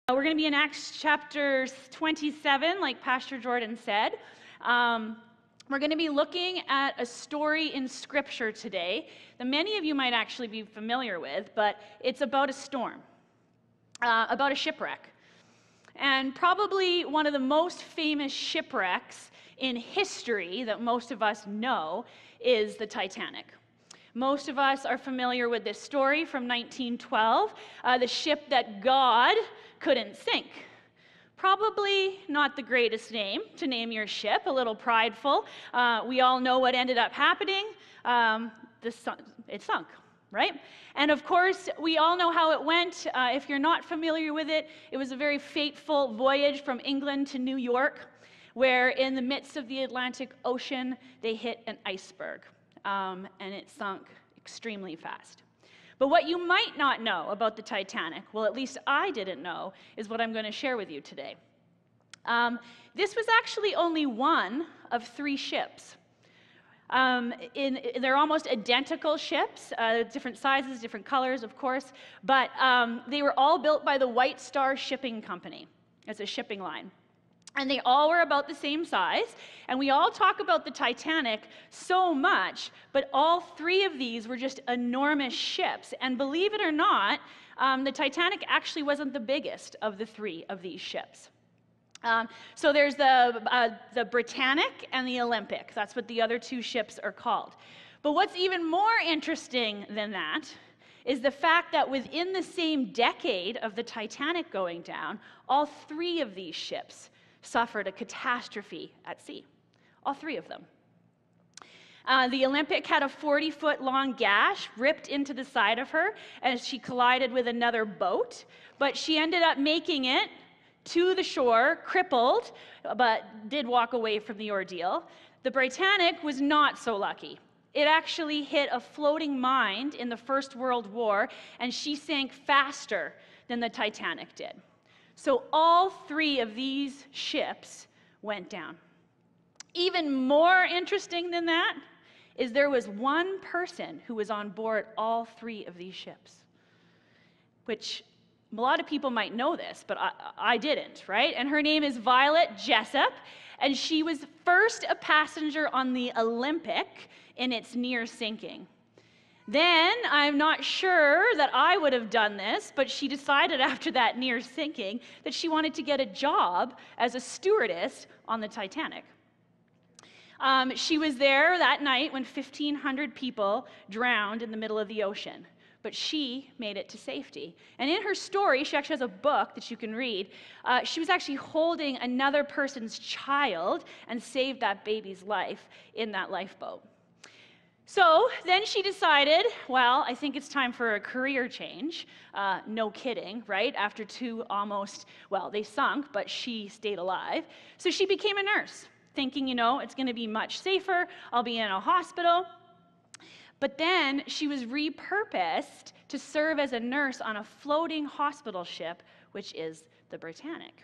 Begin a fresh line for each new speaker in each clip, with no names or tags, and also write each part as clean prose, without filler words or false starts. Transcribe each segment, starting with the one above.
We're going to be in Acts chapter 27, like Pastor Jordan said. We're going to be looking at a story in Scripture today that many of you might actually be familiar with, but it's about a storm, about a shipwreck. And probably one of the most famous shipwrecks in history that most of us know is the Titanic. Most of us are familiar with this story from 1912, the ship that God couldn't sink. Probably not the greatest name to name your ship, a little prideful. We all know what ended up happening. It sunk, right? And of course, we all know how it went. If you're not familiar with it, it was a very fateful voyage from England to New York, where in the midst of the Atlantic Ocean, they hit an iceberg, and it sunk extremely fast. But what you might not know about the Titanic, well, at least I didn't know, is what I'm going to share with you today. This was actually only one of 3 ships. They're almost identical ships, different sizes, different colors, of course, but they were all built by the White Star Shipping Company as a shipping line. And they all were about the same size, and we all talk about the Titanic so much, but all 3 of these were just enormous ships. And believe it or not, the Titanic actually wasn't the biggest of the 3 of these ships. So there's the Britannic and the Olympic. That's what the other 2 ships are called. But what's even more interesting than that is the fact that within the same decade of the Titanic going down, all 3 of these ships suffered a catastrophe at sea. All 3 of them. The Olympic had a 40-foot long gash ripped into the side of her as she collided with another boat, but she ended up making it to the shore, crippled, but did walk away from the ordeal. The Britannic was not so lucky. It actually hit a floating mine in the First World War, and she sank faster than the Titanic did. So all 3 of these ships went down. Even more interesting than that is there was one person who was on board all 3 of these ships, which a lot of people might know this, but I didn't, right? And her name is Violet Jessup, and she was first a passenger on the Olympic in its near sinking. Then, I'm not sure that I would have done this, but she decided after that near sinking that she wanted to get a job as a stewardess on the Titanic. She was there that night when 1,500 people drowned in the middle of the ocean, but she made it to safety. And in her story, she actually has a book that you can read. She was actually holding another person's child and saved that baby's life in that lifeboat. So then she decided, well, I think it's time for a career change. No kidding, right? After 2 almost, well, they sunk, but she stayed alive. So she became a nurse, thinking, it's going to be much safer. I'll be in a hospital. But then she was repurposed to serve as a nurse on a floating hospital ship, which is the Britannic.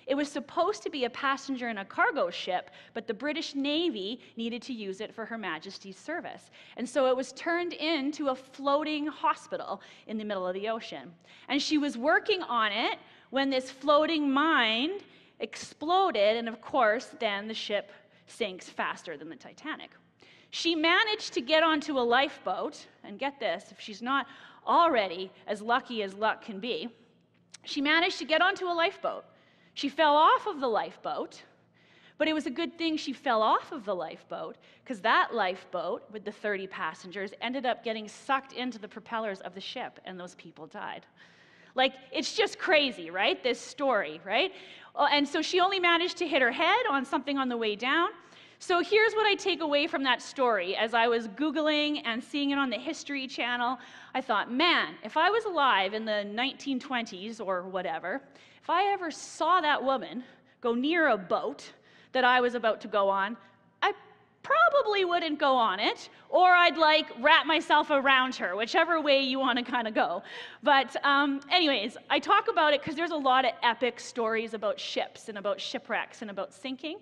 It was supposed to be a passenger and a cargo ship, but the British Navy needed to use it for Her Majesty's service. And so it was turned into a floating hospital in the middle of the ocean. And she was working on it when this floating mine exploded, and of course, then the ship sinks faster than the Titanic. She managed to get onto a lifeboat, and get this, if she's not already as lucky as luck can be, she managed to get onto a lifeboat. She fell off of the lifeboat, but it was a good thing she fell off of the lifeboat, because that lifeboat with the 30 passengers ended up getting sucked into the propellers of the ship, and those people died. Like, it's just crazy, right? This story, right? And so she only managed to hit her head on something on the way down. So here's what I take away from that story. As I was Googling and seeing it on the History Channel, I thought, man, if I was alive in the 1920s or whatever, if I ever saw that woman go near a boat that I was about to go on, I probably wouldn't go on it, or I'd wrap myself around her, whichever way you want to kind of go. But anyways, I talk about it because there's a lot of epic stories about ships and about shipwrecks and about sinking.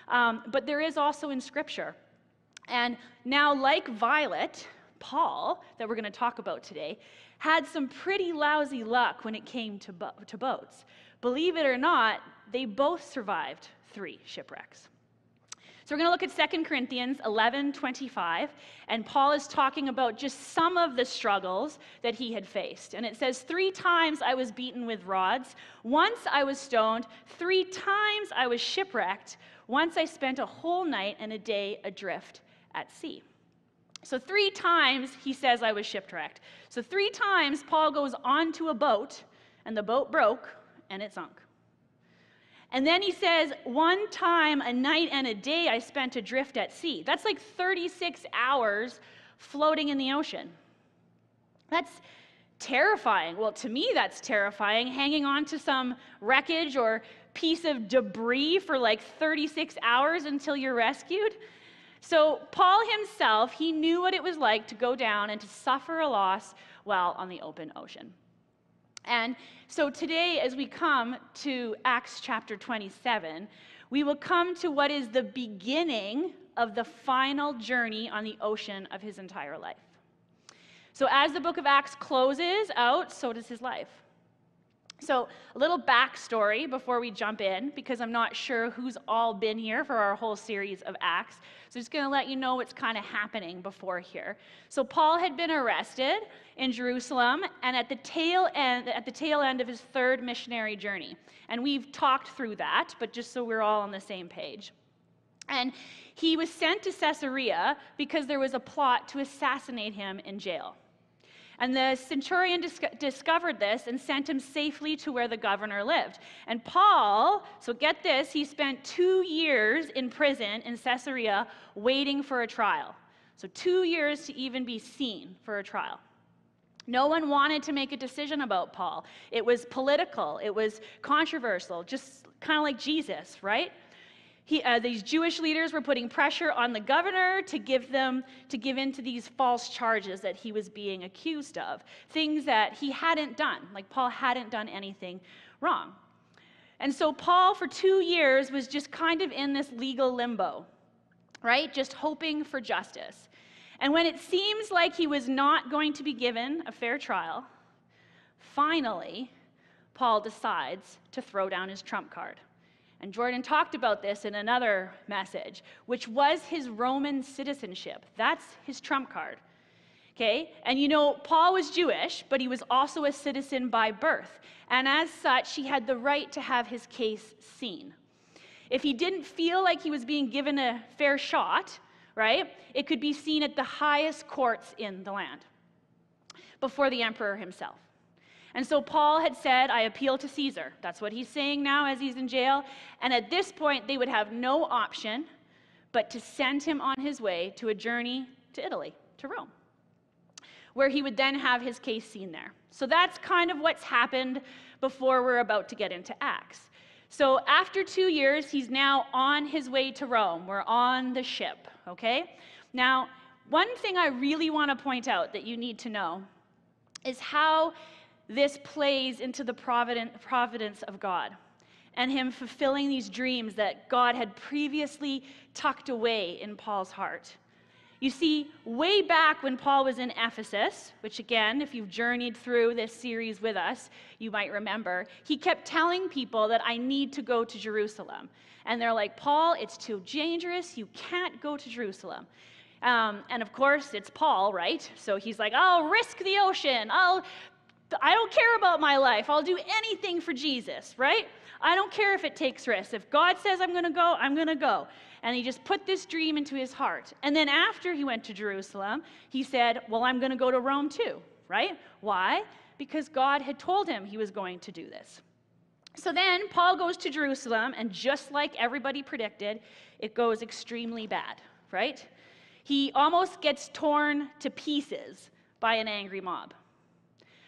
But there is also in Scripture. And now, like Violet, Paul, that we're going to talk about today, had some pretty lousy luck when it came to boats. Believe it or not, they both survived 3 shipwrecks. So we're going to look at 2 Corinthians 11:25, and Paul is talking about just some of the struggles that he had faced. And it says, 3 times I was beaten with rods, once I was stoned, 3 times I was shipwrecked, once I spent a whole night and a day adrift at sea. So 3 times he says I was shipwrecked. So 3 times Paul goes onto a boat, and the boat broke, and it sunk. And then he says, 1 time, a night and a day I spent adrift at sea. That's like 36 hours floating in the ocean. That's terrifying. Well, to me, that's terrifying, hanging on to some wreckage or piece of debris for like 36 hours until you're rescued. So Paul himself, he knew what it was like to go down and to suffer a loss while on the open ocean. And so today, as we come to Acts chapter 27, we will come to what is the beginning of the final journey on the ocean of his entire life. So as the book of Acts closes out, so does his life. So a little backstory before we jump in, because I'm not sure who's all been here for our whole series of Acts. So just going to let you know what's kind of happening before here. So Paul had been arrested in Jerusalem, and at the tail end of his 3rd missionary journey. And we've talked through that, but just so we're all on the same page. And he was sent to Caesarea because there was a plot to assassinate him in jail. And the centurion discovered this and sent him safely to where the governor lived. And Paul, so get this, he spent 2 years in prison in Caesarea waiting for a trial. So 2 years to even be seen for a trial. No one wanted to make a decision about Paul. It was political, it was controversial, just kind of like Jesus, right? These Jewish leaders were putting pressure on the governor to give in to these false charges that he was being accused of, things that he hadn't done, like Paul hadn't done anything wrong. And so Paul, for 2 years, was just kind of in this legal limbo, right? Just hoping for justice. And when it seems like he was not going to be given a fair trial, finally, Paul decides to throw down his trump card. And Jordan talked about this in another message, which was his Roman citizenship. That's his trump card. Okay? And you know, Paul was Jewish, but he was also a citizen by birth. And as such, he had the right to have his case seen. If he didn't feel like he was being given a fair shot, right, it could be seen at the highest courts in the land before the emperor himself. And so Paul had said, I appeal to Caesar. That's what he's saying now as he's in jail. And at this point, they would have no option but to send him on his way to a journey to Italy, to Rome, where he would then have his case seen there. So that's kind of what's happened before we're about to get into Acts. So after 2 years, he's now on his way to Rome. We're on the ship, okay? Now, one thing I really want to point out that you need to know is how this plays into the providence of God and him fulfilling these dreams that God had previously tucked away in Paul's heart. You see, way back when Paul was in Ephesus, which again, if you've journeyed through this series with us, you might remember, he kept telling people that I need to go to Jerusalem. And they're like, Paul, it's too dangerous. You can't go to Jerusalem. And of course, it's Paul, right? So he's like, I'll risk the ocean. I don't care about my life. I'll do anything for Jesus, right? I don't care if it takes risks. If God says I'm going to go, I'm going to go. And he just put this dream into his heart. And then after he went to Jerusalem, he said, well, I'm going to go to Rome too, right? Why? Because God had told him he was going to do this. So then Paul goes to Jerusalem, and just like everybody predicted, it goes extremely bad, right? He almost gets torn to pieces by an angry mob.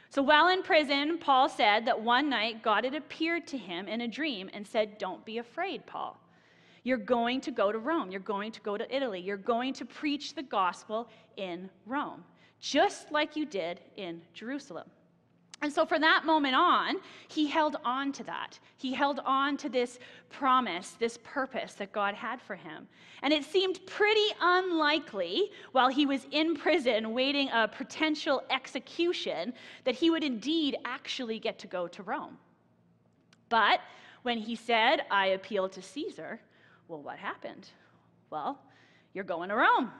So while in prison, Paul said that one night God had appeared to him in a dream and said, don't be afraid, Paul. You're going to go to Rome. You're going to go to Italy. You're going to preach the gospel in Rome, just like you did in Jerusalem. And so from that moment on, he held on to that. He held on to this promise, this purpose that God had for him. And it seemed pretty unlikely while he was in prison waiting a potential execution that he would indeed actually get to go to Rome. But when he said, "I appeal to Caesar," well, what happened? Well, you're going to Rome.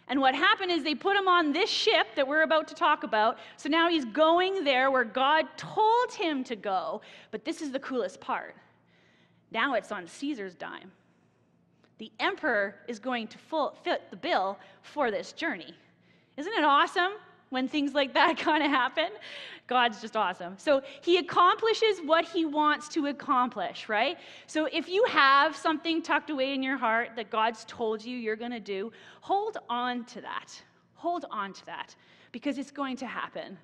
And what happened is they put him on this ship that we're about to talk about. So now he's going there where God told him to go. But this is the coolest part. Now it's on Caesar's dime. The emperor is going to fit the bill for this journey. Isn't it awesome when things like that kind of happen? God's just awesome. So he accomplishes what he wants to accomplish, right? So if you have something tucked away in your heart that God's told you you're going to do, hold on to that. Hold on to that, because it's going to happen.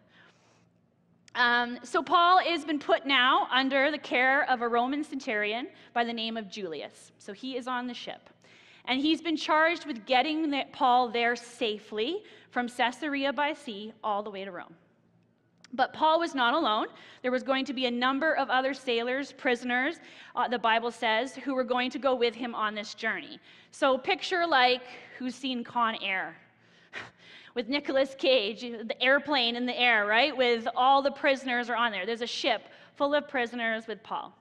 So Paul has been put now under the care of a Roman centurion by the name of Julius. So he is on the ship. And he's been charged with getting Paul there safely from Caesarea by sea all the way to Rome. But Paul was not alone. There was going to be a number of other sailors, prisoners, the Bible says, who were going to go with him on this journey. So picture like, who's seen Con Air? With Nicolas Cage, the airplane in the air, right? With all the prisoners are on there. There's a ship full of prisoners with Paul.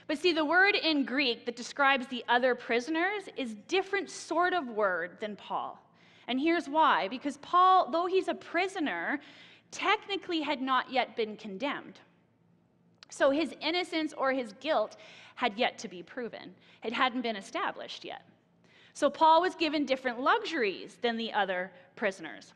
But see, the word in Greek that describes the other prisoners is different sort of word than Paul. And here's why. Because Paul, though he's a prisoner, technically had not yet been condemned. So his innocence or his guilt had yet to be proven. It hadn't been established yet. So Paul was given different luxuries than the other prisoners.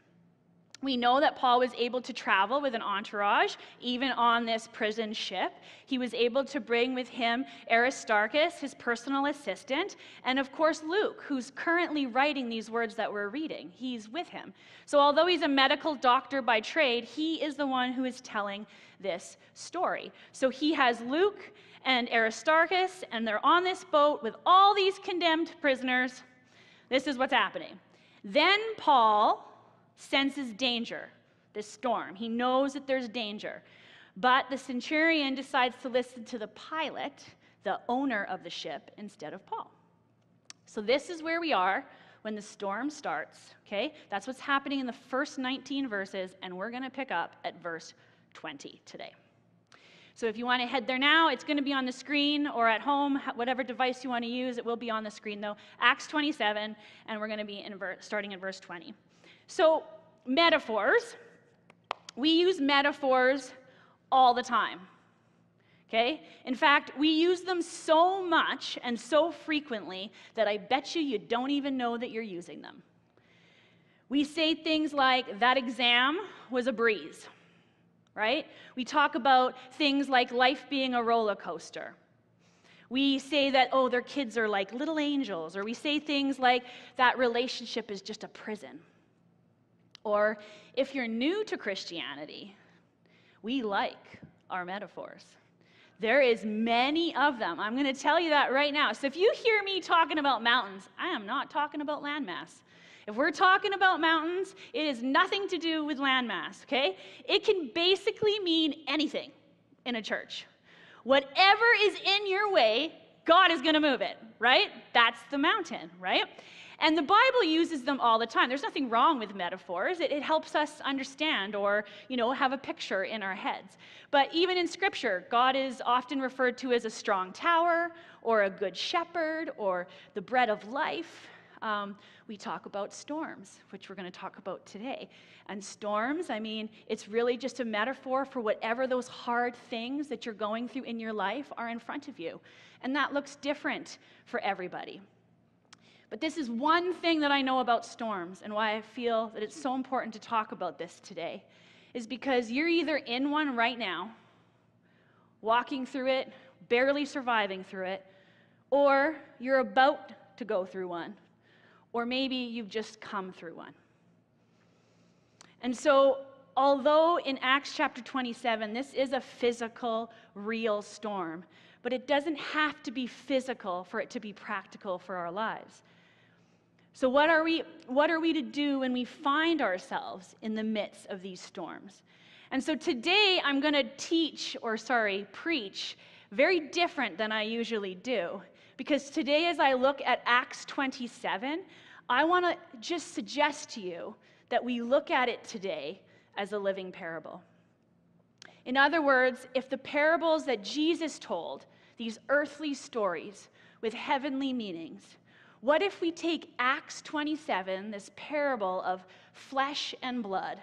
We know that Paul was able to travel with an entourage, even on this prison ship. He was able to bring with him Aristarchus, his personal assistant, and of course Luke, who's currently writing these words that we're reading. He's with him. So although he's a medical doctor by trade, he is the one who is telling this story. So he has Luke and Aristarchus, and they're on this boat with all these condemned prisoners. This is what's happening. Then Paul senses danger, this storm. He knows that there's danger. But the centurion decides to listen to the pilot, the owner of the ship, instead of Paul. So this is where we are when the storm starts, okay? That's what's happening in the first 19 verses, and we're going to pick up at verse 20 today. So if you want to head there now, it's going to be on the screen, or at home, whatever device you want to use, it will be on the screen though. Acts 27, and we're going to be starting in verse 20. So, metaphors. We use metaphors all the time, okay? In fact, we use them so much and so frequently that I bet you don't even know that you're using them. We say things like, that exam was a breeze, right? We talk about things like life being a roller coaster. We say that, oh, their kids are like little angels, or we say things like, that relationship is just a prison. Or if you're new to Christianity, we like our metaphors. There is many of them. I'm going to tell you that right now. So if you hear me talking about mountains, I am not talking about landmass. If we're talking about mountains, it is nothing to do with landmass, okay? It can basically mean anything in a church. Whatever is in your way, God is going to move it, right? That's the mountain, right? And the Bible uses them all the time. There's nothing wrong with metaphors. It helps us understand or, have a picture in our heads. But even in Scripture, God is often referred to as a strong tower or a good shepherd or the bread of life. We talk about storms, which we're going to talk about today. And storms, it's really just a metaphor for whatever those hard things that you're going through in your life are in front of you. And that looks different for everybody. But this is one thing that I know about storms, and why I feel that it's so important to talk about this today, is because you're either in one right now, walking through it, barely surviving through it, or you're about to go through one, or maybe you've just come through one. And so, although in Acts chapter 27, this is a physical, real storm, but it doesn't have to be physical for it to be practical for our lives. So what are we to do when we find ourselves in the midst of these storms? And so today I'm going to preach very different than I usually do. Because today, as I look at Acts 27, I want to just suggest to you that we look at it today as a living parable. In other words, if the parables that Jesus told, these earthly stories with heavenly meanings, what if we take Acts 27, this parable of flesh and blood?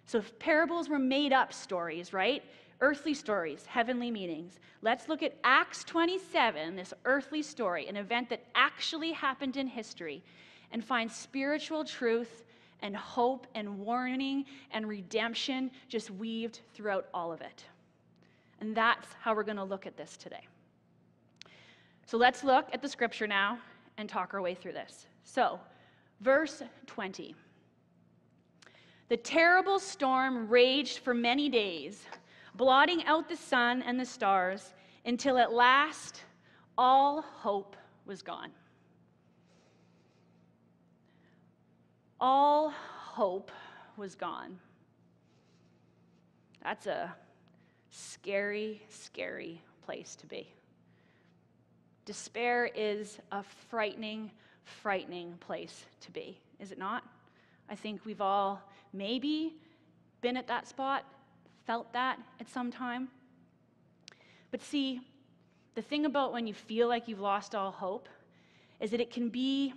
So if parables were made up stories, right? Earthly stories, heavenly meanings. Let's look at Acts 27, this earthly story, an event that actually happened in history, and find spiritual truth and hope and warning and redemption just weaved throughout all of it. And that's how we're going to look at this today. So let's look at the scripture now and talk our way through this. So, verse 20. The terrible storm raged for many days, blotting out the sun and the stars, until at last all hope was gone. All hope was gone. That's a scary, scary place to be. Despair is a frightening, frightening place to be, is it not? I think we've all maybe been at that spot, felt that at some time. But see, the thing about when you feel like you've lost all hope is that it can be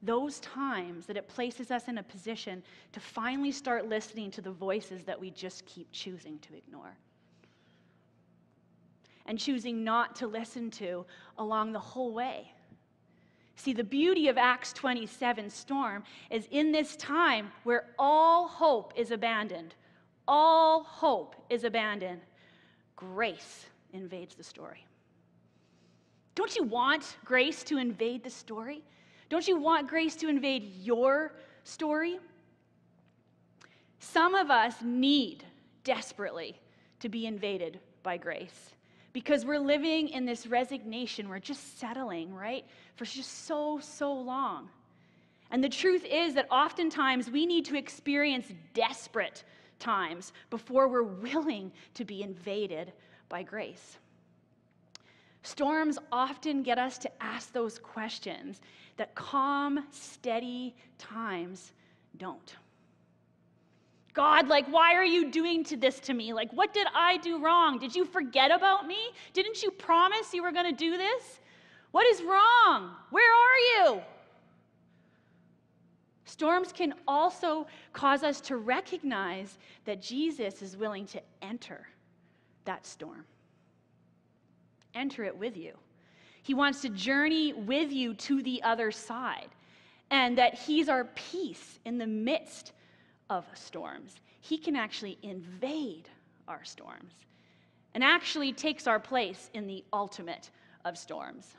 those times that it places us in a position to finally start listening to the voices that we just keep choosing to ignore. And choosing not to listen to along the whole way. See, the beauty of Acts 27 storm is in this time where all hope is abandoned. All hope is abandoned. Grace invades the story. Don't you want grace to invade the story? Don't you want grace to invade your story? Some of us need desperately to be invaded by grace because we're living in this resignation. We're just settling, right, for just so long. And the truth is that oftentimes we need to experience desperate times before we're willing to be invaded by grace. Storms often get us to ask those questions that calm, steady times don't. God, why are you doing this to me? What did I do wrong? Did you forget about me? Didn't you promise you were going to do this? What is wrong? Where are you? Storms can also cause us to recognize that Jesus is willing to enter that storm. Enter it with you. He wants to journey with you to the other side, and that he's our peace in the midst of storms. He can actually invade our storms and actually takes our place in the ultimate of storms.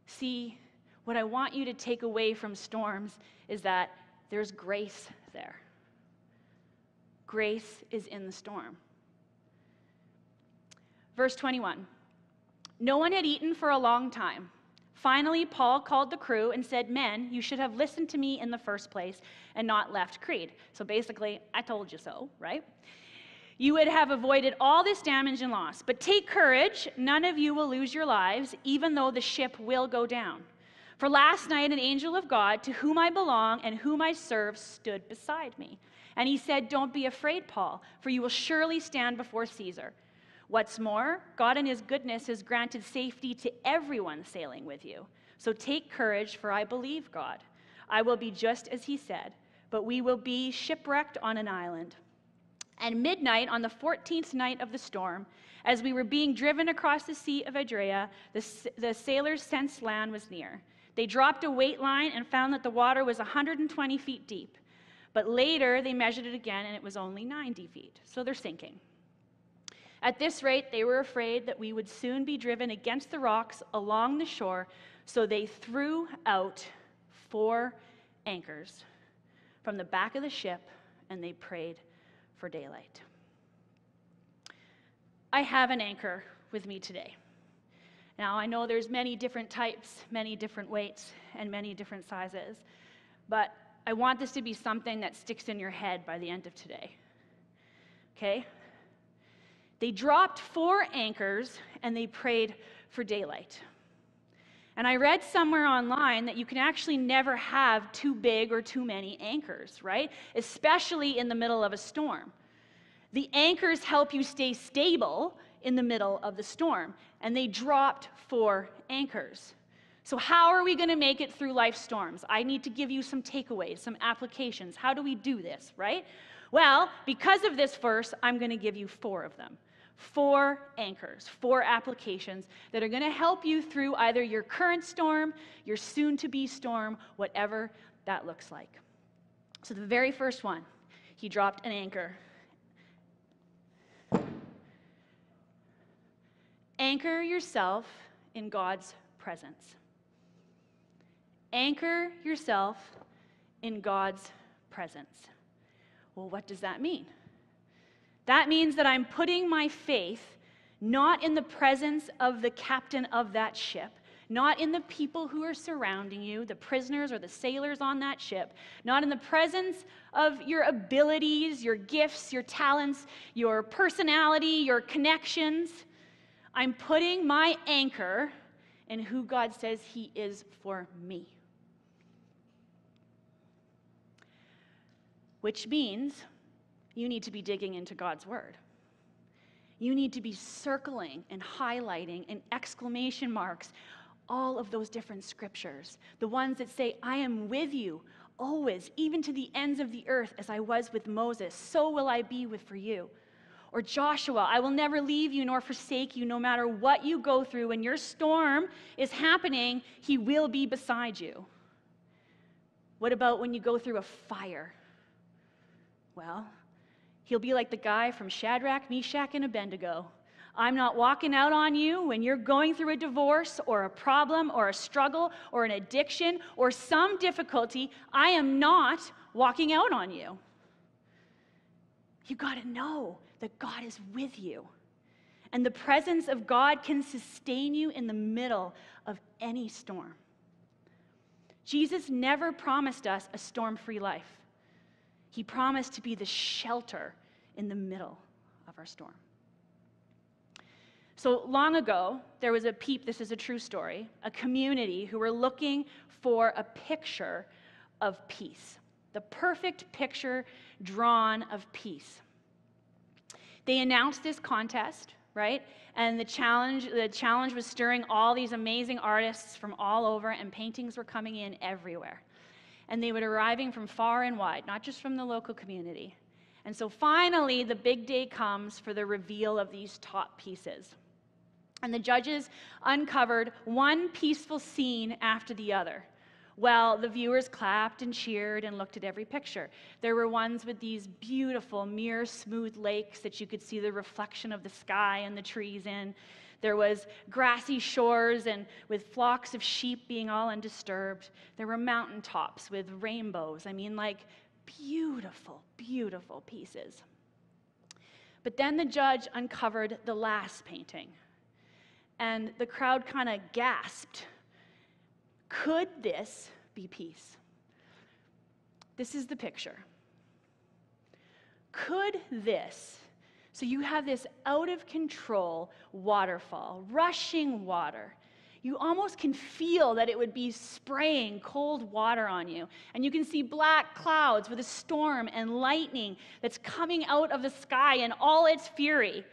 See, what I want you to take away from storms is that there's grace there. Grace is in the storm. Verse 21. No one had eaten for a long time. Finally, Paul called the crew and said, "Men, you should have listened to me in the first place and not left Crete." So basically, I told you so, right? You would have avoided all this damage and loss. But take courage, none of you will lose your lives, even though the ship will go down. For last night, an angel of God, to whom I belong and whom I serve, stood beside me. And he said, "Don't be afraid, Paul, for you will surely stand before Caesar. What's more, God in his goodness has granted safety to everyone sailing with you. So take courage, for I believe God. I will be just as he said, but we will be shipwrecked on an island." And midnight on the 14th night of the storm, as we were being driven across the Sea of Adria, the sailors sensed land was near. They dropped a weight line and found that the water was 120 feet deep. But later they measured it again and it was only 90 feet. So they're sinking. At this rate, they were afraid that we would soon be driven against the rocks along the shore, so they threw out 4 anchors from the back of the ship, and they prayed for daylight. I have an anchor with me today. Now, I know there's many different types, many different weights, and many different sizes, but I want this to be something that sticks in your head by the end of today. Okay? They dropped 4 anchors and they prayed for daylight. And I read somewhere online that you can actually never have too big or too many anchors, right? Especially in the middle of a storm. The anchors help you stay stable in the middle of the storm, and they dropped 4 anchors. So how are we going to make it through life storms? I need to give you some takeaways, some applications. How do we do this, right? Well, because of this verse, I'm going to give you 4 of them. 4 anchors, 4 applications that are going to help you through either your current storm, your soon-to-be storm, whatever that looks like. So the very first one, he dropped an anchor. Anchor yourself in God's presence. Anchor yourself in God's presence. Well, what does that mean? That means that I'm putting my faith not in the presence of the captain of that ship, not in the people who are surrounding you, the prisoners or the sailors on that ship, not in the presence of your abilities, your gifts, your talents, your personality, your connections. I'm putting my anchor in who God says He is for me. Which means you need to be digging into God's Word. You need to be circling and highlighting and exclamation marks all of those different scriptures. The ones that say, I am with you always, even to the ends of the earth, as I was with Moses, so will I be for you. Or Joshua, I will never leave you nor forsake you, no matter what you go through. When your storm is happening, He will be beside you. What about when you go through a fire? Well, He'll be like the guy from Shadrach, Meshach, and Abednego. I'm not walking out on you when you're going through a divorce or a problem or a struggle or an addiction or some difficulty. I am not walking out on you. You got to know that God is with you. And the presence of God can sustain you in the middle of any storm. Jesus never promised us a storm-free life. He promised to be the shelter in the middle of our storm. So long ago, there was this is a true story, a community who were looking for a picture of peace, the perfect picture drawn of peace. They announced this contest, right? And the challenge was stirring all these amazing artists from all over, and paintings were coming in everywhere. And they were arriving from far and wide, not just from the local community. And so finally, the big day comes for the reveal of these top pieces. And the judges uncovered one peaceful scene after the other. Well, the viewers clapped and cheered and looked at every picture. There were ones with these beautiful, mirror-smooth lakes that you could see the reflection of the sky and the trees in. There was grassy shores and with flocks of sheep being all undisturbed. There were mountaintops with rainbows. I mean, like beautiful, beautiful pieces. But then the judge uncovered the last painting, and the crowd kind of gasped. Could this be peace? This is the picture. Could this? So you have this out-of-control waterfall, rushing water. You almost can feel that it would be spraying cold water on you. And you can see black clouds with a storm and lightning that's coming out of the sky in all its fury.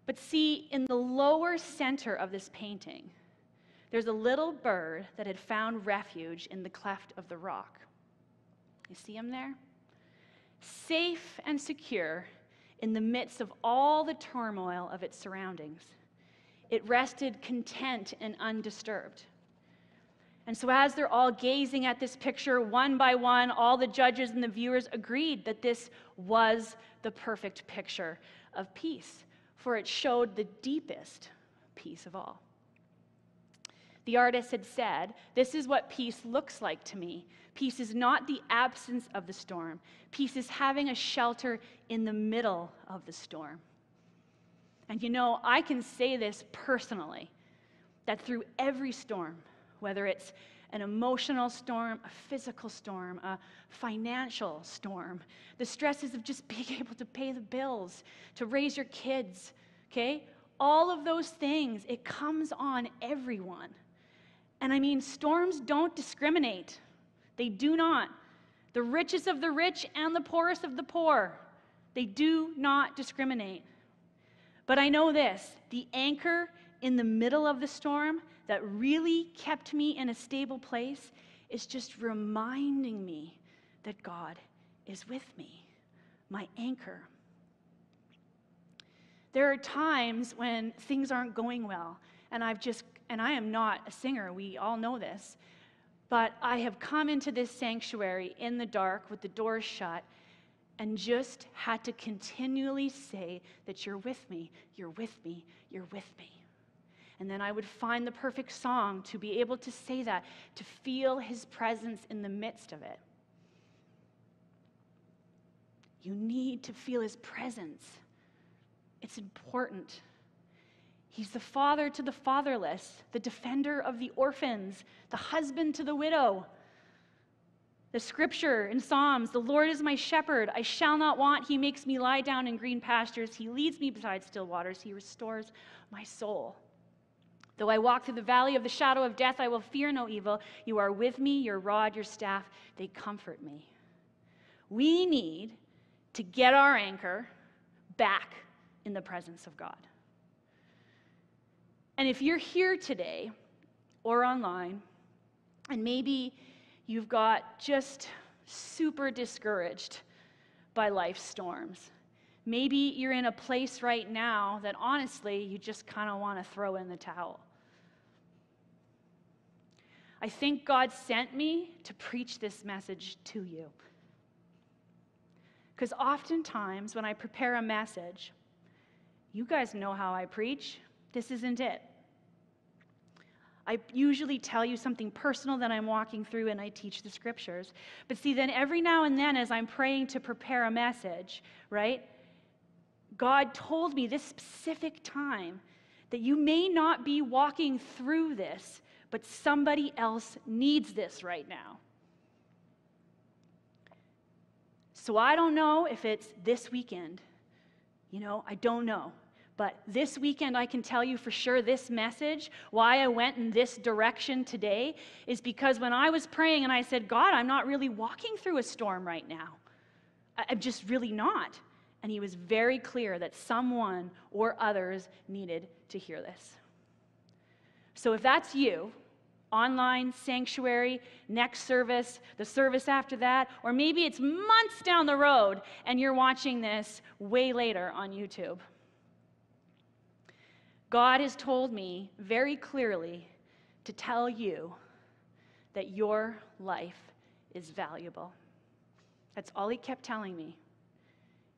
But see, in the lower center of this painting, there's a little bird that had found refuge in the cleft of the rock. You see him there? Safe and secure in the midst of all the turmoil of its surroundings. It rested content and undisturbed. And so as they're all gazing at this picture, one by one, all the judges and the viewers agreed that this was the perfect picture of peace, for it showed the deepest peace of all. The artist had said, "This is what peace looks like to me. Peace is not the absence of the storm. Peace is having a shelter in the middle of the storm." And you know, I can say this personally, that through every storm, whether it's an emotional storm, a physical storm, a financial storm, the stresses of just being able to pay the bills, to raise your kids, okay? All of those things, it comes on everyone. And I mean, storms don't discriminate. They do not. The richest of the rich and the poorest of the poor, they do not discriminate. But I know this, the anchor in the middle of the storm that really kept me in a stable place is just reminding me that God is with me, my anchor. There are times when things aren't going well, and I am not a singer, we all know this, but I have come into this sanctuary in the dark with the doors shut and just had to continually say that you're with me, you're with me, you're with me. And then I would find the perfect song to be able to say that, to feel his presence in the midst of it. You need to feel his presence. It's important. He's the father to the fatherless, the defender of the orphans, the husband to the widow. The scripture in Psalms, the Lord is my shepherd, I shall not want. He makes me lie down in green pastures. He leads me beside still waters. He restores my soul. Though I walk through the valley of the shadow of death, I will fear no evil. You are with me, your rod, your staff, they comfort me. We need to get our anchor back in the presence of God. And if you're here today or online, and maybe you've got just super discouraged by life's storms, maybe you're in a place right now that honestly you just kind of want to throw in the towel. I think God sent me to preach this message to you. Because oftentimes when I prepare a message, you guys know how I preach. This isn't it. I usually tell you something personal that I'm walking through and I teach the scriptures. But see, then every now and then as I'm praying to prepare a message, right, God told me this specific time that you may not be walking through this, but somebody else needs this right now. So I don't know if it's this weekend. I don't know. But this weekend, I can tell you for sure this message, why I went in this direction today, is because when I was praying and I said, God, I'm not really walking through a storm right now. I'm just really not. And he was very clear that someone or others needed to hear this. So if that's you, online, sanctuary, next service, the service after that, or maybe it's months down the road and you're watching this way later on YouTube, God has told me very clearly to tell you that your life is valuable. That's all he kept telling me.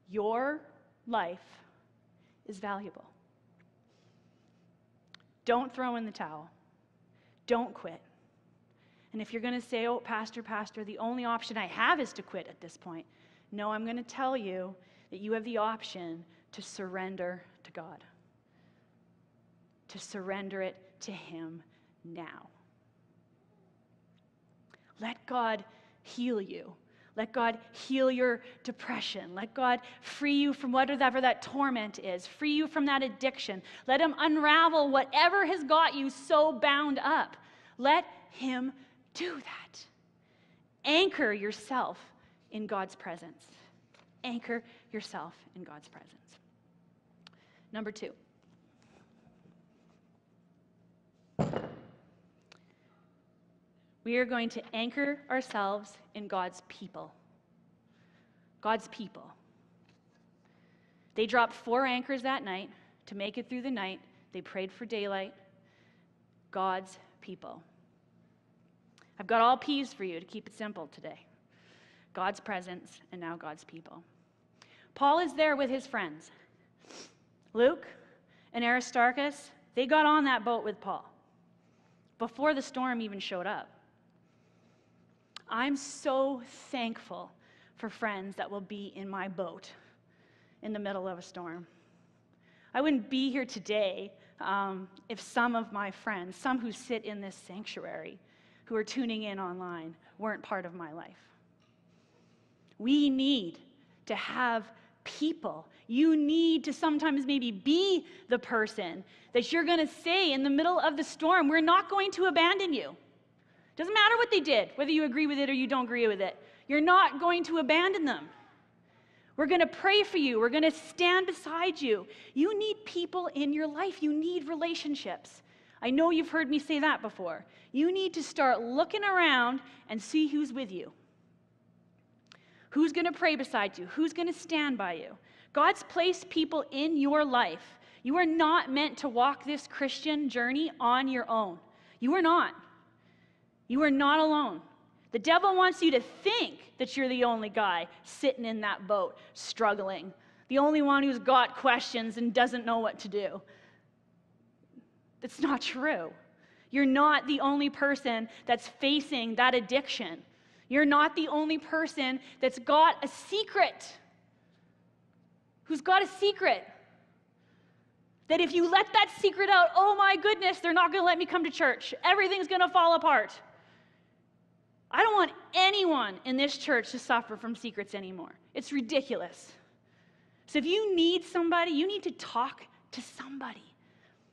Your life is valuable. Don't throw in the towel. Don't quit. And if you're going to say, oh, Pastor, the only option I have is to quit at this point. No, I'm going to tell you that you have the option to surrender to God. To surrender it to him now. Let God heal you. Let God heal your depression. Let God free you from whatever that torment is. Free you from that addiction. Let him unravel whatever has got you so bound up. Let him do that. Anchor yourself in God's presence. Anchor yourself in God's presence. Number 2. We are going to anchor ourselves in God's people. God's people. They dropped 4 anchors that night to make it through the night. They prayed for daylight. God's people. I've got all P's for you to keep it simple today. God's presence and now God's people. Paul is there with his friends. Luke and Aristarchus, they got on that boat with Paul before the storm even showed up. I'm so thankful for friends that will be in my boat in the middle of a storm. I wouldn't be here today if some of my friends, some who sit in this sanctuary, who are tuning in online weren't part of my life. We need to have people. You need to sometimes maybe be the person that you're going to say in the middle of the storm, we're not going to abandon you. Doesn't matter what they did, whether you agree with it or you don't agree with it. You're not going to abandon them. We're going to pray for you. We're going to stand beside you. You need people in your life. You need relationships. I know you've heard me say that before. You need to start looking around and see who's with you. Who's going to pray beside you? Who's going to stand by you? God's placed people in your life. You are not meant to walk this Christian journey on your own. You are not. You are not alone. The devil wants you to think that you're the only guy sitting in that boat, struggling, the only one who's got questions and doesn't know what to do. That's not true. You're not the only person that's facing that addiction. You're not the only person that's got a secret. Who's got a secret? That if you let that secret out, oh my goodness, they're not going to let me come to church. Everything's going to fall apart. I don't want anyone in this church to suffer from secrets anymore. It's ridiculous. So if you need somebody, you need to talk to somebody.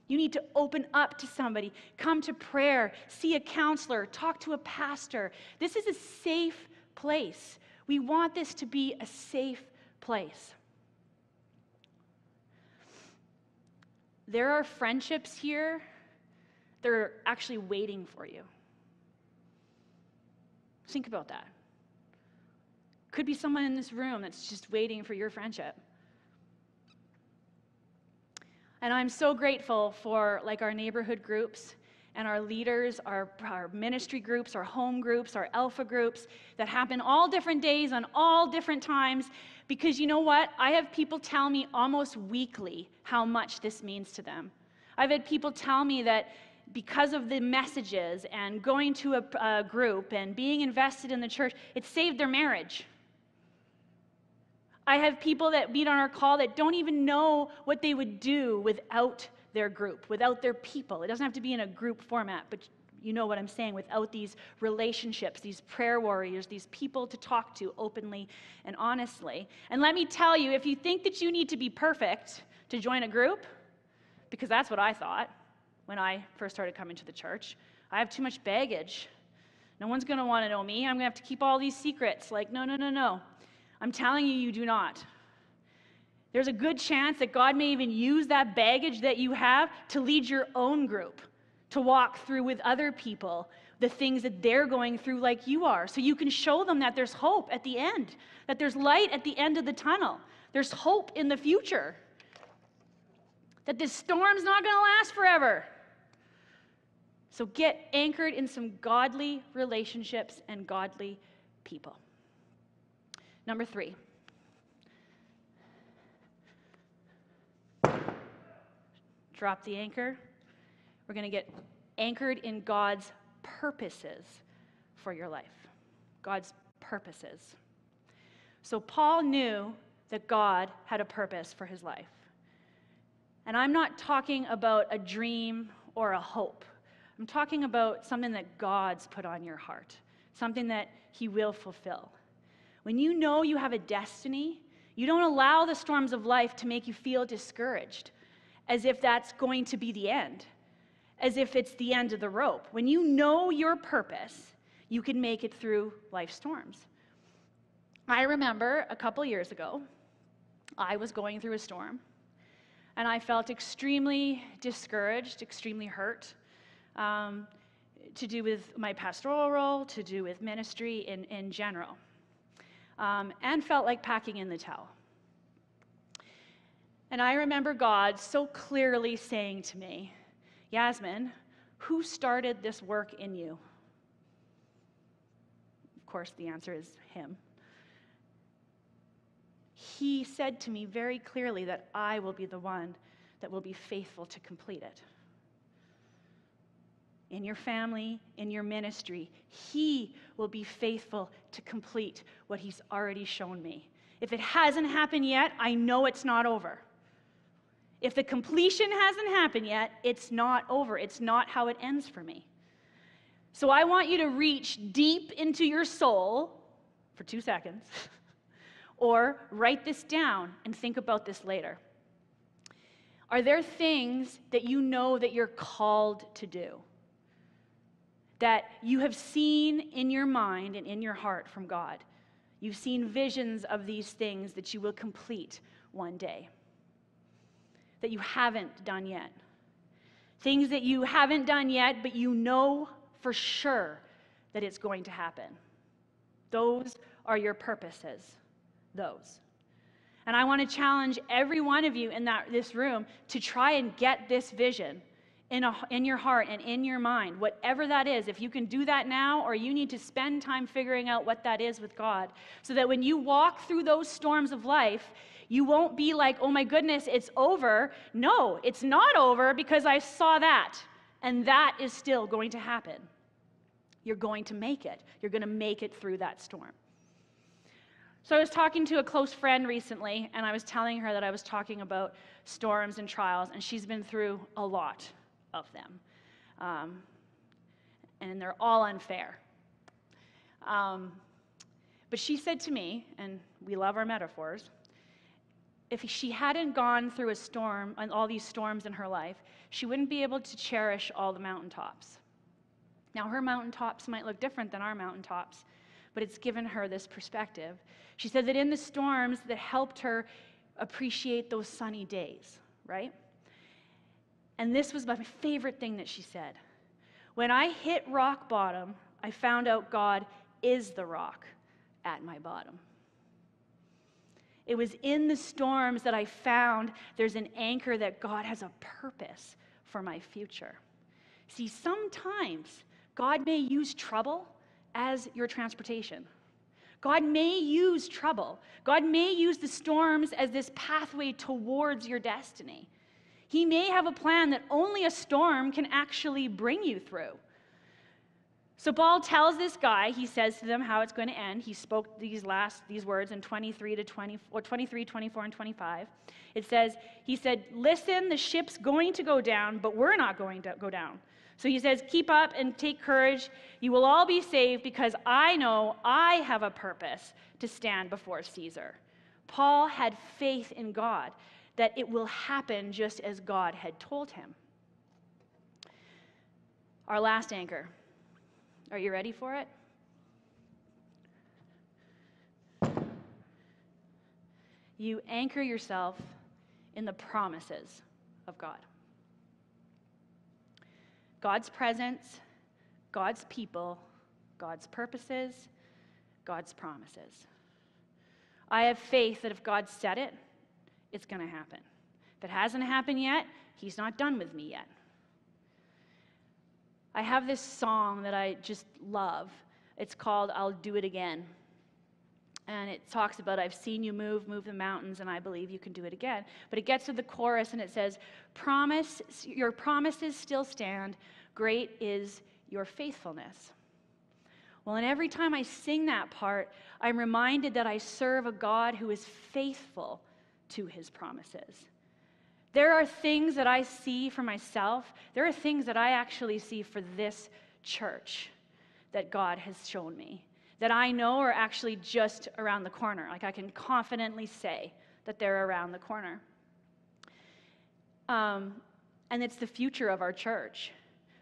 You need to open up to somebody. Come to prayer, see a counselor, talk to a pastor. This is a safe place. We want this to be a safe place. There are friendships here that are actually waiting for you. Think about that. Could be someone in this room that's just waiting for your friendship. And I'm so grateful for our neighborhood groups and our leaders, our ministry groups, our home groups, our alpha groups that happen all different days on all different times, because you know what? I have people tell me almost weekly how much this means to them. I've had people tell me that because of the messages and going to a group and being invested in the church, it saved their marriage. I have people that meet on our call that don't even know what they would do without their group, without their people. It doesn't have to be in a group format, but you know what I'm saying, without these relationships, these prayer warriors, these people to talk to openly and honestly. And let me tell you, if you think that you need to be perfect to join a group, because that's what I thought when I first started coming to the church, I have too much baggage. No one's going to want to know me. I'm going to have to keep all these secrets. No. I'm telling you, you do not. There's a good chance that God may even use that baggage that you have to lead your own group, to walk through with other people the things that they're going through like you are, so you can show them that there's hope at the end, that there's light at the end of the tunnel. There's hope in the future, that this storm's not going to last forever. So get anchored in some godly relationships and godly people. Number 3. Drop the anchor. We're going to get anchored in God's purposes for your life. God's purposes. So Paul knew that God had a purpose for his life. And I'm not talking about a dream or a hope. I'm talking about something that God's put on your heart, something that he will fulfill. When you know you have a destiny, you don't allow the storms of life to make you feel discouraged, as if that's going to be the end, as if it's the end of the rope. When you know your purpose, you can make it through life storms. I remember a couple years ago, I was going through a storm, and I felt extremely discouraged, extremely hurt, to do with my pastoral role, to do with ministry in general. And felt like packing in the towel. And I remember God so clearly saying to me, Yasmin, who started this work in you? Of course, the answer is him. He said to me very clearly that I will be the one that will be faithful to complete it. In your family, in your ministry, he will be faithful to complete what he's already shown me. If it hasn't happened yet, I know it's not over. If the completion hasn't happened yet, it's not over. It's not how it ends for me. So I want you to reach deep into your soul for 2 seconds, or write this down and think about this later. Are there things that you know that you're called to do, that you have seen in your mind and in your heart from God? You've seen visions of these things that you will complete one day, that you haven't done yet. Things that you haven't done yet, but you know for sure that it's going to happen. Those are your purposes. Those. And I want to challenge every one of you in this room to try and get this vision in your heart and in your mind, whatever that is. If you can do that now, or you need to spend time figuring out what that is with God, so that when you walk through those storms of life, you won't be like, oh my goodness, it's over. No, it's not over, because I saw that, and that is still going to happen. You're going to make it. You're going to make it through that storm. So I was talking to a close friend recently, and I was telling her that I was talking about storms and trials, and she's been through a lot of them. And they're all unfair. But she said to me, and we love our metaphors, if she hadn't gone through a storm and all these storms in her life, she wouldn't be able to cherish all the mountaintops. Now, her mountaintops might look different than our mountaintops, but it's given her this perspective. She said that in the storms that helped her appreciate those sunny days, right? And this was my favorite thing that she said. When I hit rock bottom, I found out God is the rock at my bottom. It was in the storms that I found there's an anchor that God has a purpose for my future. See, sometimes God may use trouble as your transportation. God may use trouble. God may use the storms as this pathway towards your destiny. He may have a plan that only a storm can actually bring you through. So Paul tells this guy, he says to them how it's going to end. He spoke these words in 23, 24, and 25. It says, he said, listen, the ship's going to go down, but we're not going to go down. So he says, keep up and take courage. You will all be saved, because I know I have a purpose to stand before Caesar. Paul had faith in God that it will happen just as God had told him. Our last anchor. Are you ready for it? You anchor yourself in the promises of God. God's presence, God's people, God's purposes, God's promises. I have faith that if God said it, it's going to happen. If it hasn't happened yet, He's not done with me yet. I have this song that I just love. It's called I'll Do It Again. And it talks about, I've seen you move the mountains, and I believe you can do it again. But it gets to the chorus, and it says, your promises still stand. Great is your faithfulness. Well, and every time I sing that part, I'm reminded that I serve a God who is faithful to His promises. There are things that I see for myself. There are things that I actually see for this church that God has shown me, that I know are actually just around the corner. Like, I can confidently say that they're around the corner. And it's the future of our church.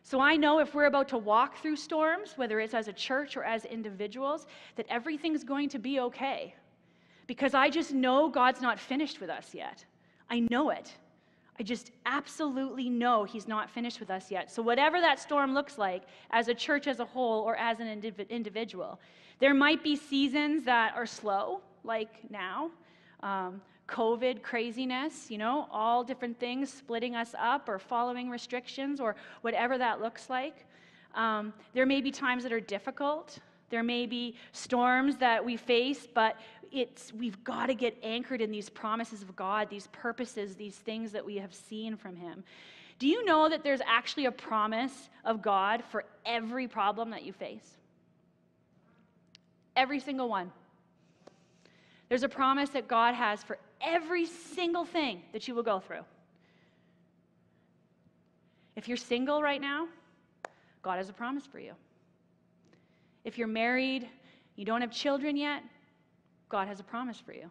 So I know if we're about to walk through storms, whether it's as a church or as individuals, that everything's going to be okay. Because I just know God's not finished with us yet. I know it. I just absolutely know He's not finished with us yet. So whatever that storm looks like, as a church as a whole or as an individual, there might be seasons that are slow, like now. COVID craziness, all different things splitting us up or following restrictions or whatever that looks like. There may be times that are difficult. There may be storms that we face, but we've got to get anchored in these promises of God, these purposes, these things that we have seen from Him. Do you know that there's actually a promise of God for every problem that you face? Every single one. There's a promise that God has for every single thing that you will go through. If you're single right now, God has a promise for you. If you're married, you don't have children yet, God has a promise for you.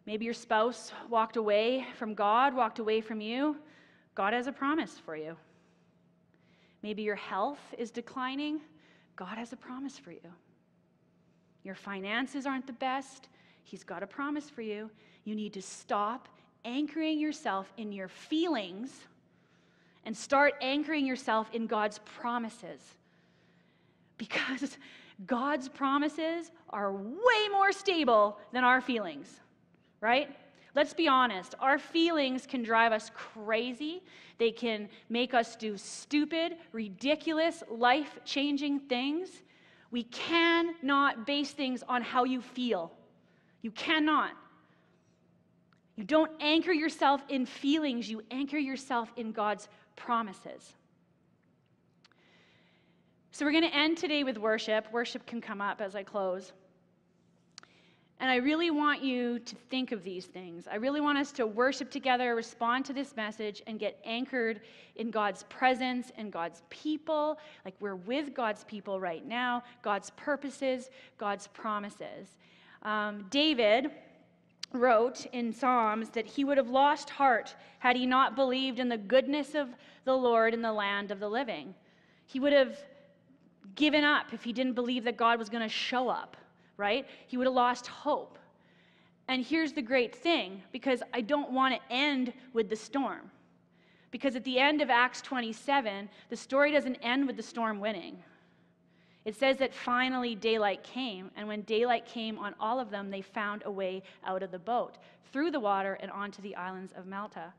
Maybe your spouse walked away from God, walked away from you. God has a promise for you. Maybe your health is declining. God has a promise for you. Your finances aren't the best. He's got a promise for you. You need to stop anchoring yourself in your feelings and start anchoring yourself in God's promises. Because God's promises are way more stable than our feelings, right? Let's be honest. Our feelings can drive us crazy. They can make us do stupid, ridiculous, life-changing things. We cannot base things on how you feel. You cannot. You don't anchor yourself in feelings. You anchor yourself in God's promises. So we're going to end today with worship. Worship can come up as I close. And I really want you to think of these things. I really want us to worship together, respond to this message, and get anchored in God's presence and God's people. Like we're with God's people right now, God's purposes, God's promises. David wrote in Psalms that he would have lost heart had he not believed in the goodness of the Lord in the land of the living. He would have given up if he didn't believe that God was going to show up. Right? He would have lost hope. And here's the great thing, because I don't want to end with the storm. Because at the end of Acts 27, the story doesn't end with the storm winning. It says that finally daylight came, and when daylight came on all of them, they found a way out of the boat, through the water and onto the islands of Malta.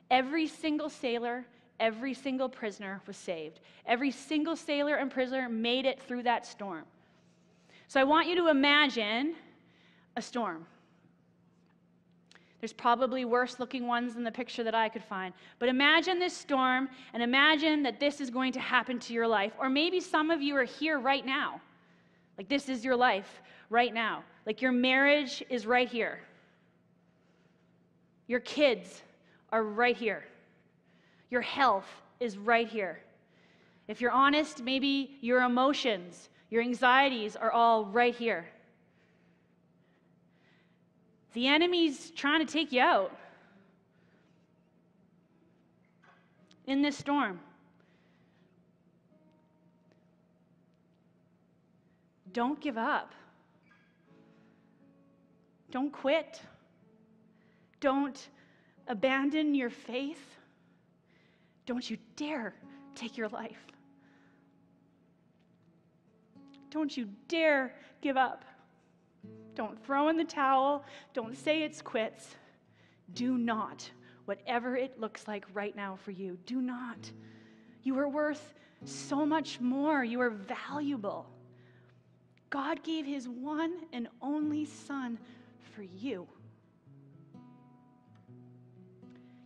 Every single sailor, every single prisoner was saved. Every single sailor and prisoner made it through that storm. So I want you to imagine a storm. There's probably worse looking ones in the picture that I could find. But imagine this storm and imagine that this is going to happen to your life. Or maybe some of you are here right now. Like this is your life right now. Like your marriage is right here. Your kids are right here. Your health is right here. If you're honest, maybe your emotions, your anxieties are all right here. The enemy's trying to take you out in this storm. Don't give up. Don't quit. Don't abandon your faith. Don't you dare take your life. Don't you dare give up. Don't throw in the towel. Don't say it's quits. Do not, whatever it looks like right now for you, do not. You are worth so much more. You are valuable. God gave his one and only Son for you.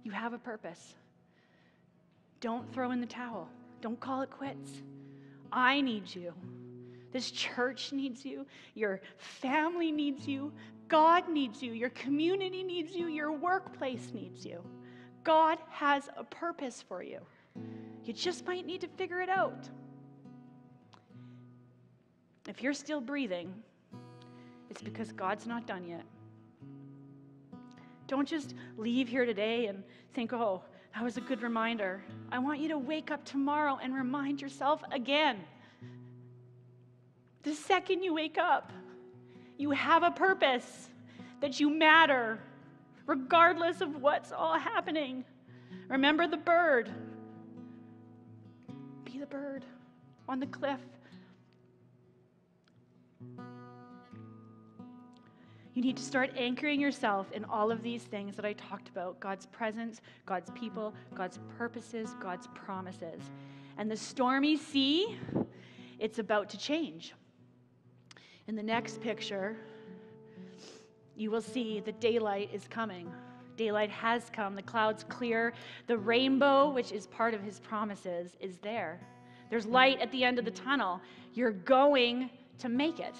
You have a purpose. Don't throw in the towel. Don't call it quits. I need you. This church needs you. Your family needs you. God needs you. Your community needs you. Your workplace needs you. God has a purpose for you. You just might need to figure it out. If you're still breathing, it's because God's not done yet. Don't just leave here today and think, oh, that was a good reminder. I want you to wake up tomorrow and remind yourself again. The second you wake up, you have a purpose, that you matter, regardless of what's all happening. Remember the bird. Be the bird on the cliff. You need to start anchoring yourself in all of these things that I talked about: God's presence, God's people, God's purposes, God's promises. And the stormy sea, it's about to change. In the next picture, you will see that daylight is coming. Daylight has come. The clouds clear. The rainbow, which is part of his promises, is there. There's light at the end of the tunnel. You're going to make it.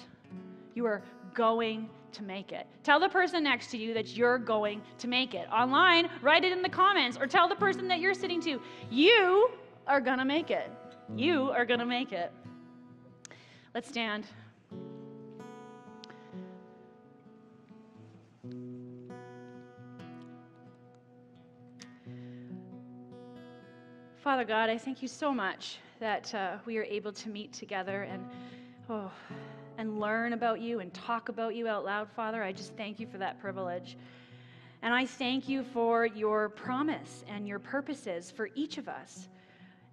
You are going to make it. Tell the person next to you that you're going to make it. Online, write it in the comments, or tell the person that you're sitting to, you are going to make it. You are going to make it. Let's stand. Father God, I thank you so much that we are able to meet together and learn about you and talk about you out loud, Father. I just thank you for that privilege. And I thank you for your promise and your purposes for each of us.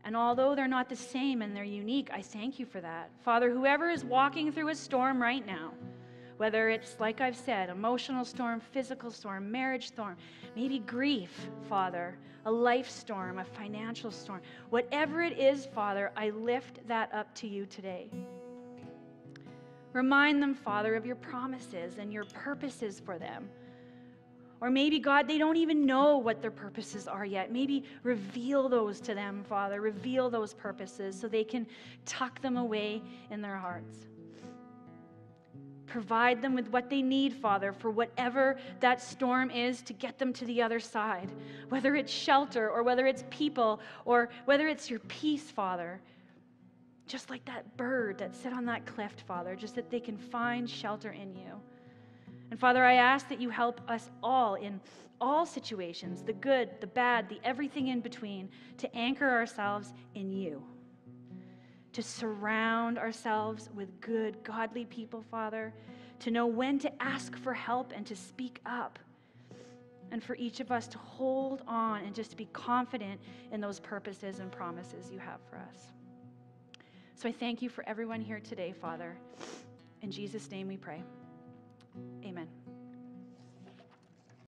And although they're not the same and they're unique, I thank you for that. Father, whoever is walking through a storm right now, whether it's, like I've said, emotional storm, physical storm, marriage storm, maybe grief, Father, a life storm, a financial storm, whatever it is, Father, I lift that up to you today. Remind them, Father, of your promises and your purposes for them. Or maybe, God, they don't even know what their purposes are yet. Maybe reveal those to them, Father. Reveal those purposes so they can tuck them away in their hearts. Provide them with what they need, Father, for whatever that storm is to get them to the other side, whether it's shelter or whether it's people or whether it's your peace, Father. Just like that bird that sat on that cliff, Father, just that they can find shelter in you. And Father, I ask that you help us all in all situations, the good, the bad, the everything in between, to anchor ourselves in you. To surround ourselves with good, godly people, Father, to know when to ask for help and to speak up, and for each of us to hold on and just to be confident in those purposes and promises you have for us. So I thank you for everyone here today, Father. In Jesus' name we pray. Amen.